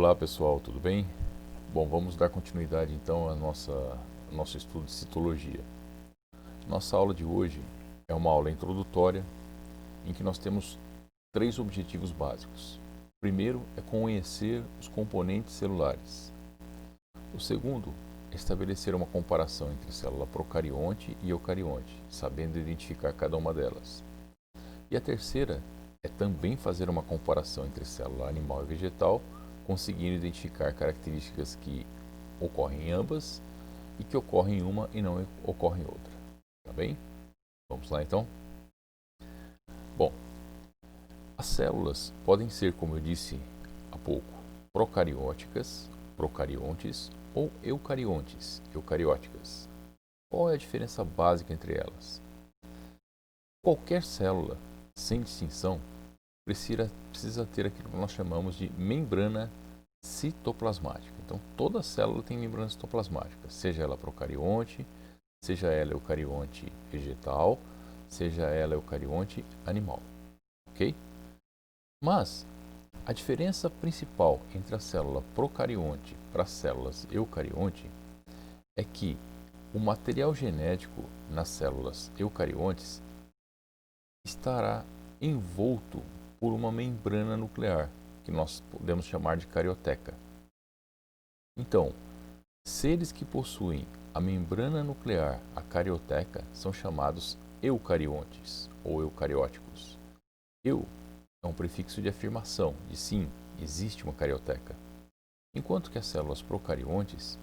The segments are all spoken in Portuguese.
Olá pessoal, tudo bem? Bom, vamos dar continuidade então ao nosso estudo de citologia. Nossa aula de hoje é uma aula introdutória em que nós temos três objetivos básicos. O primeiro é conhecer os componentes celulares. O segundo é estabelecer uma comparação entre célula procarionte e eucarionte, sabendo identificar cada uma delas. E a terceira é também fazer uma comparação entre célula animal e vegetal, conseguindo identificar características que ocorrem em ambas e que ocorrem em uma e não ocorrem em outra. Tá bem? Vamos lá então? Bom, as células podem ser, como eu disse há pouco, procarióticas, procariontes ou eucariontes, eucarióticas. Qual é a diferença básica entre elas? Qualquer célula, sem distinção, precisa ter aquilo que nós chamamos de membrana citoplasmática. Então, toda célula tem membrana citoplasmática, seja ela procarionte, seja ela eucarionte vegetal, seja ela eucarionte animal. Ok? Mas a diferença principal entre a célula procarionte para as células eucarionte é que o material genético nas células eucariontes estará envolto por uma membrana nuclear, que nós podemos chamar de carioteca. Então, seres que possuem a membrana nuclear, a carioteca, são chamados eucariontes ou eucarióticos. Eu é um prefixo de afirmação, de sim, existe uma carioteca. Enquanto que as células procariontes,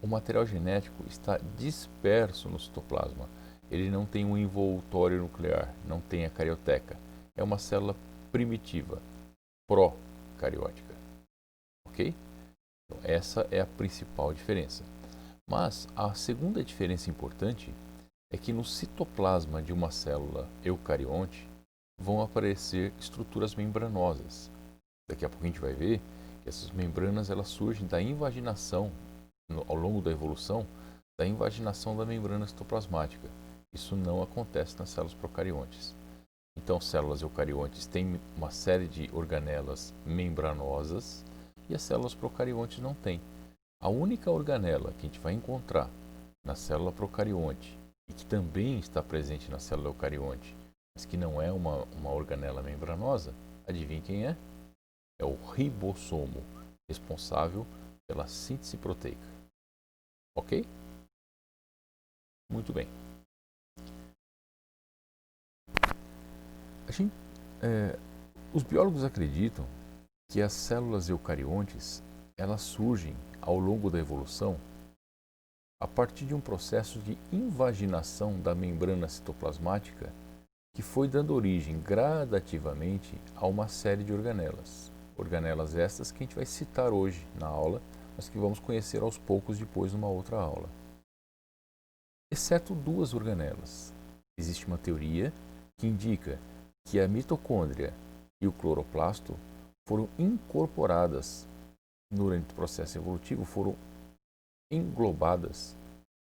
o material genético está disperso no citoplasma. Ele não tem um envoltório nuclear, não tem a carioteca. É uma célula primitiva, procariótica. Ok? Então, essa é a principal diferença. Mas a segunda diferença importante é que no citoplasma de uma célula eucarionte vão aparecer estruturas membranosas. Daqui a pouco a gente vai ver que essas membranas elas surgem da invaginação, ao longo da evolução, da invaginação da membrana citoplasmática. Isso não acontece nas células procariontes. Então, células eucariontes têm uma série de organelas membranosas e as células procariontes não têm. A única organela que a gente vai encontrar na célula procarionte e que também está presente na célula eucarionte, mas que não é uma organela membranosa, adivinha quem é? É o ribossomo, responsável pela síntese proteica. Ok? Muito bem. Os biólogos acreditam que as células eucariontes elas surgem ao longo da evolução a partir de um processo de invaginação da membrana citoplasmática que foi dando origem gradativamente a uma série de organelas. Organelas estas que a gente vai citar hoje na aula, mas que vamos conhecer aos poucos depois numa outra aula. Exceto duas organelas. Existe uma teoria que indica que a mitocôndria e o cloroplasto foram incorporadas durante o processo evolutivo, foram englobadas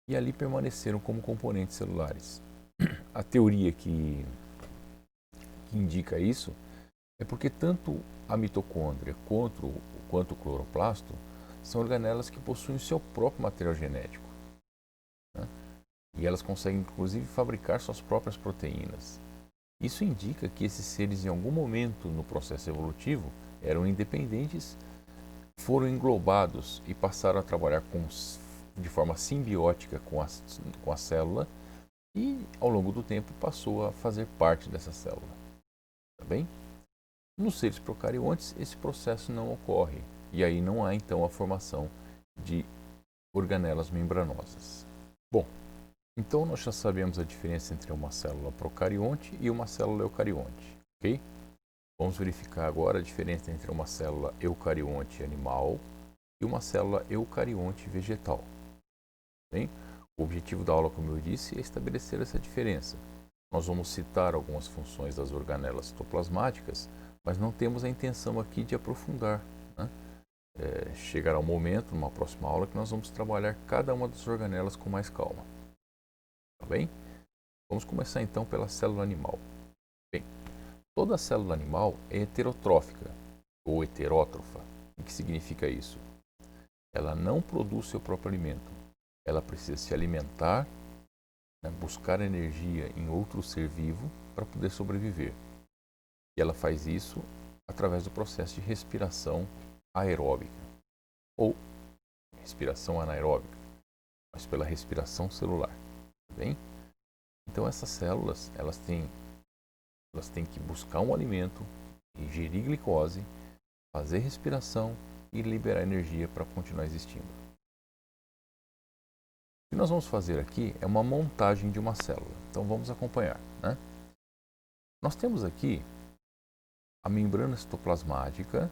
e ali permaneceram como componentes celulares. A teoria que indica isso é porque tanto a mitocôndria quanto o cloroplasto são organelas que possuem o seu próprio material genético, né? E elas conseguem inclusive fabricar suas próprias proteínas. Isso indica que esses seres, em algum momento no processo evolutivo, eram independentes, foram englobados e passaram a trabalhar de forma simbiótica com a célula e, ao longo do tempo, passou a fazer parte dessa célula. Tá bem? Nos seres procariontes, esse processo não ocorre e aí não há, então, a formação de organelas membranosas. Bom, então nós já sabemos a diferença entre uma célula procarionte e uma célula eucarionte, ok? Vamos verificar agora a diferença entre uma célula eucarionte animal e uma célula eucarionte vegetal. Bem? O objetivo da aula, como eu disse, é estabelecer essa diferença. Nós vamos citar algumas funções das organelas citoplasmáticas, mas não temos a intenção aqui de aprofundar, né? Chegará um momento, numa próxima aula, que nós vamos trabalhar cada uma das organelas com mais calma. Tá bem? Vamos começar então pela célula animal. Bem, toda célula animal é heterotrófica ou heterótrofa. O que significa isso? Ela não produz seu próprio alimento. Ela precisa se alimentar, né, buscar energia em outro ser vivo para poder sobreviver. E ela faz isso através do processo de respiração aeróbica ou respiração anaeróbica, mas pela respiração celular, tá bem? Então essas células, elas têm que buscar um alimento, ingerir glicose, fazer respiração e liberar energia para continuar existindo. O que nós vamos fazer aqui é uma montagem de uma célula. Então vamos acompanhar, né? Nós temos aqui a membrana citoplasmática,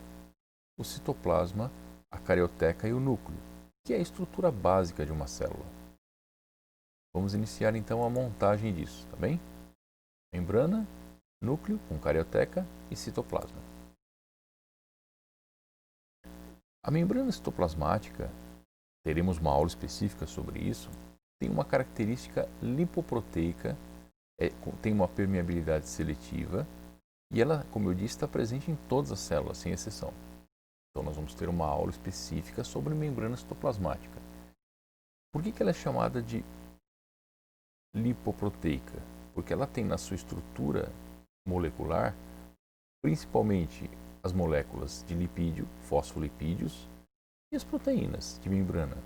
o citoplasma, a carioteca e o núcleo, que é a estrutura básica de uma célula. Vamos iniciar então a montagem disso, tá bem? Membrana, núcleo com carioteca e citoplasma. A membrana citoplasmática, teremos uma aula específica sobre isso, tem uma característica lipoproteica, tem uma permeabilidade seletiva e ela, como eu disse, está presente em todas as células, sem exceção. Então nós vamos ter uma aula específica sobre membrana citoplasmática. Por que ela é chamada de lipoproteica? Porque ela tem na sua estrutura molecular, principalmente as moléculas de lipídio, fosfolipídios, e as proteínas de membrana.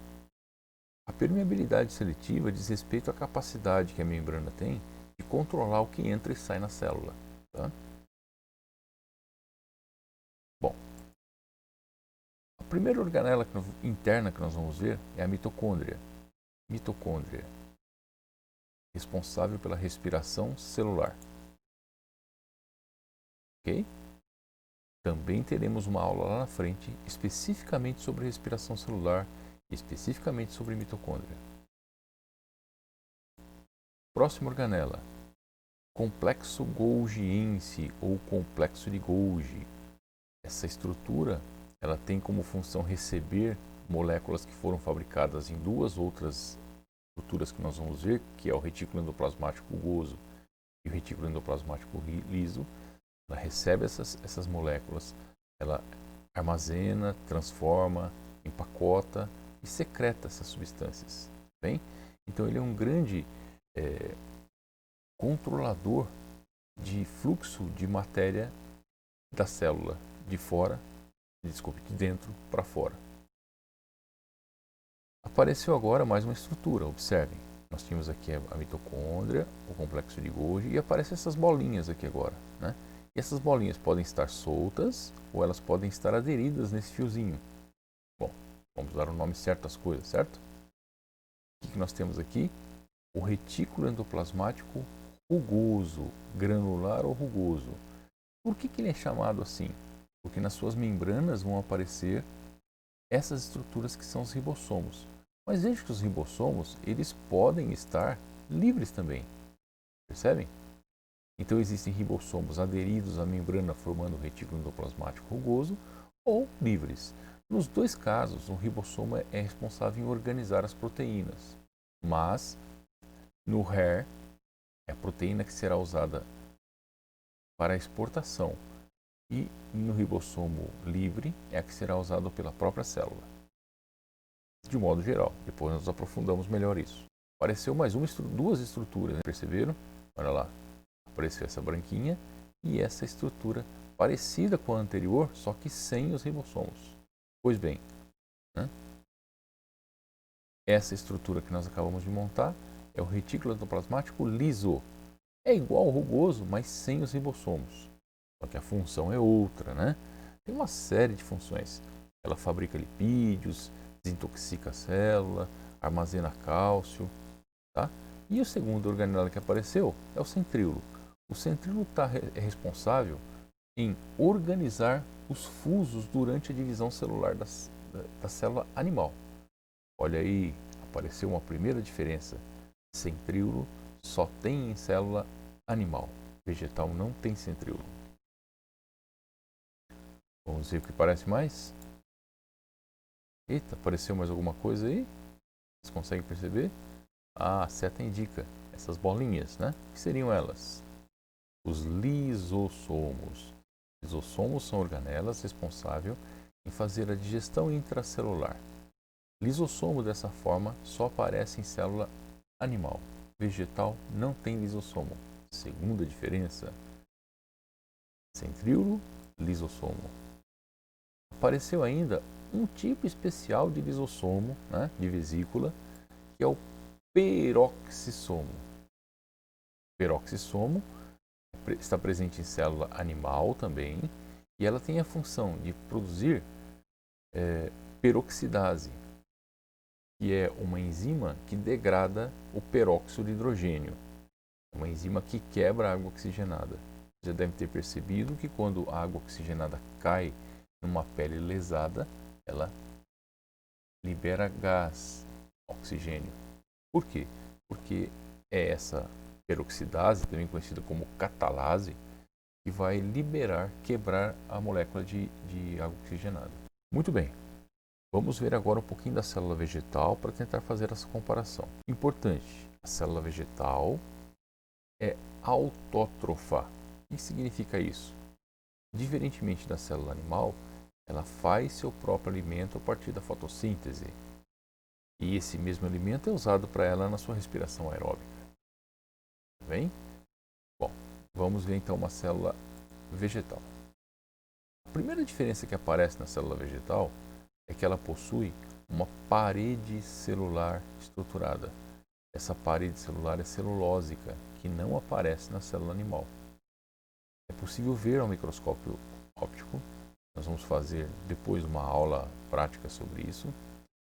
A permeabilidade seletiva diz respeito à capacidade que a membrana tem de controlar o que entra e sai na célula. Tá? Bom, a primeira organela interna que nós vamos ver é a mitocôndria. Mitocôndria, responsável pela respiração celular. Ok? Também teremos uma aula lá na frente especificamente sobre respiração celular, especificamente sobre mitocôndria. Próxima organela, complexo golgiense ou complexo de Golgi. Essa estrutura, ela tem como função receber moléculas que foram fabricadas em duas outras estruturas que nós vamos ver, que é o retículo endoplasmático rugoso e o retículo endoplasmático liso. Ela recebe essas moléculas, ela armazena, transforma, empacota e secreta essas substâncias. Bem? Então ele é um grande controlador de fluxo de matéria da célula de dentro para fora. Apareceu agora mais uma estrutura, observem. Nós tínhamos aqui a mitocôndria, o complexo de Golgi e aparecem essas bolinhas aqui agora, né? E essas bolinhas podem estar soltas ou elas podem estar aderidas nesse fiozinho. Bom, vamos dar o nome certo às coisas, certo? O que nós temos aqui? O retículo endoplasmático rugoso, granular ou rugoso. Por que ele é chamado assim? Porque nas suas membranas vão aparecer essas estruturas que são os ribossomos. Mas veja que os ribossomos, eles podem estar livres também. Percebem? Então existem ribossomos aderidos à membrana formando o retículo endoplasmático rugoso ou livres. Nos dois casos, o ribossomo é responsável em organizar as proteínas, mas no RER é a proteína que será usada para a exportação e no ribossomo livre é a que será usada pela própria célula. De modo geral, depois nós aprofundamos melhor isso. Apareceu mais duas estruturas, né? Perceberam? Olha lá. Apareceu essa branquinha e essa estrutura parecida com a anterior, só que sem os ribossomos. Pois bem, né? Essa estrutura que nós acabamos de montar é o retículo endoplasmático liso. É igual ao rugoso, mas sem os ribossomos. Só que a função é outra, né? Tem uma série de funções. Ela fabrica lipídios, desintoxica a célula, armazena cálcio, tá? E o segundo organela que apareceu é o centríolo. O centríolo é responsável em organizar os fusos durante a divisão celular da célula animal. Olha aí, apareceu uma primeira diferença. Centríolo só tem em célula animal. Vegetal não tem centríolo. Vamos ver o que parece mais? Eita, apareceu mais alguma coisa aí? Vocês conseguem perceber? Ah, a seta indica essas bolinhas, né? O que seriam elas? Os lisossomos. Lisossomos são organelas responsáveis em fazer a digestão intracelular. Lisossomo, dessa forma, só aparece em célula animal. Vegetal não tem lisossomo. Segunda diferença: centríolo, lisossomo. Apareceu ainda um tipo especial de lisossomo, né, de vesícula, que é o peroxissomo. Peroxissomo está presente em célula animal também, e ela tem a função de produzir peroxidase, que é uma enzima que degrada o peróxido de hidrogênio, uma enzima que quebra a água oxigenada. Você já deve ter percebido que quando a água oxigenada cai numa pele lesada, ela libera gás, oxigênio. Por quê? Porque é essa peroxidase, também conhecida como catalase, que vai quebrar a molécula de água oxigenada. Muito bem, vamos ver agora um pouquinho da célula vegetal para tentar fazer essa comparação. Importante, a célula vegetal é autótrofa. O que significa isso? Diferentemente da célula animal, ela faz seu próprio alimento a partir da fotossíntese. E esse mesmo alimento é usado para ela na sua respiração aeróbica. Bem? Bom, vamos ver então uma célula vegetal. A primeira diferença que aparece na célula vegetal é que ela possui uma parede celular estruturada. Essa parede celular é celulósica, que não aparece na célula animal. É possível ver ao microscópio óptico. Nós vamos fazer depois uma aula prática sobre isso.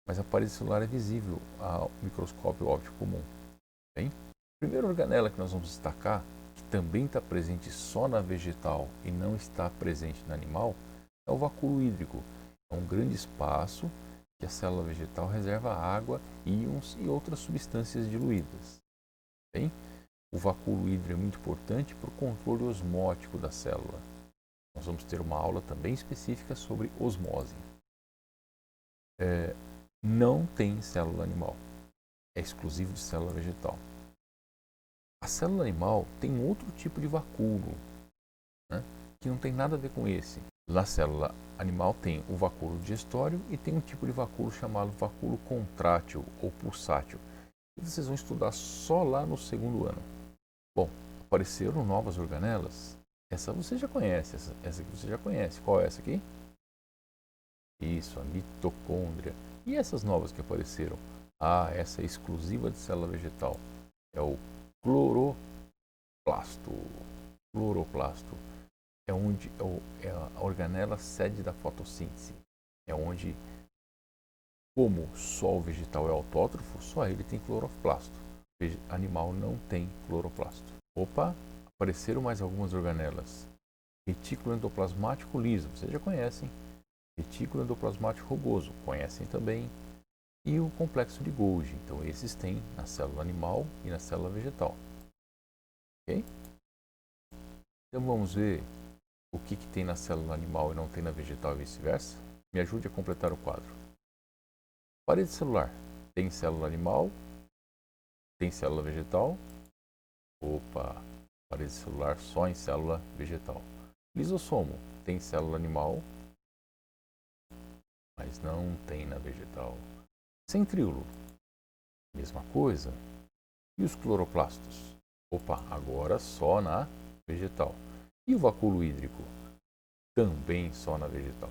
Mas a parede celular é visível ao microscópio óptico comum. Bem? A primeira organela que nós vamos destacar, que também está presente só na vegetal e não está presente na animal, é o vacúolo hídrico. É um grande espaço que a célula vegetal reserva água, íons e outras substâncias diluídas. Bem? O vacúolo hídrico é muito importante para o controle osmótico da célula. Nós vamos ter uma aula também específica sobre osmose. Não tem célula animal. É exclusivo de célula vegetal. A célula animal tem outro tipo de vacúolo, né, que não tem nada a ver com esse. Na célula animal tem o vacúolo digestório e tem um tipo de vacúolo chamado vacúolo contrátil ou pulsátil. E vocês vão estudar só lá no segundo ano. Bom, apareceram novas organelas. Essa você já conhece, essa aqui você já conhece. Qual é essa aqui? Isso, a mitocôndria. E essas novas que apareceram? Essa é exclusiva de célula vegetal. É o cloroplasto. Cloroplasto é onde é a organela sede da fotossíntese. É onde, como só o vegetal é autótrofo, só ele tem cloroplasto. O animal não tem cloroplasto. Opa, apareceram mais algumas organelas. Retículo endoplasmático liso, vocês já conhecem. Retículo endoplasmático rugoso, conhecem também. E o complexo de Golgi. Então, esses tem na célula animal e na célula vegetal. Ok? Então, vamos ver o que tem na célula animal e não tem na vegetal e vice-versa. Me ajude a completar o quadro. Parede celular. Tem célula animal? Tem célula vegetal? Opa! Parede celular só em célula vegetal. Lisossomo. Tem célula animal, mas não tem na vegetal. Centríolo, mesma coisa. E os cloroplastos? Opa, agora só na vegetal. E o vacúolo hídrico? Também só na vegetal.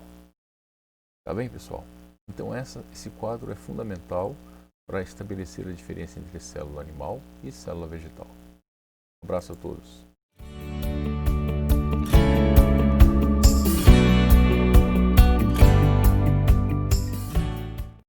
Tá bem, pessoal? Então esse quadro é fundamental para estabelecer a diferença entre célula animal e célula vegetal. Um abraço a todos.